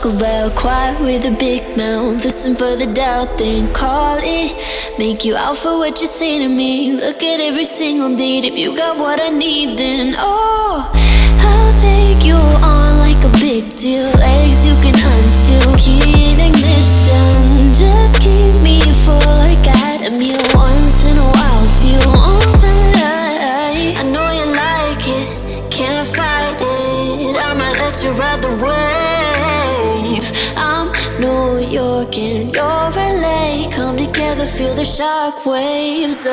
talk about. Quiet with a big mouth, listen for the doubt, then call it. Make you out for what you say to me. Look at every single date. If you got what I need, then oh, I'll take you on like a big deal. Legs you can unseal, key in ignition. Just keep me full like I had a meal. Once in a while, feel alright. I know you like it, can't fight it. I'ma let you ride the wave. I'm New York and you're LA. Come together, feel the shock waves.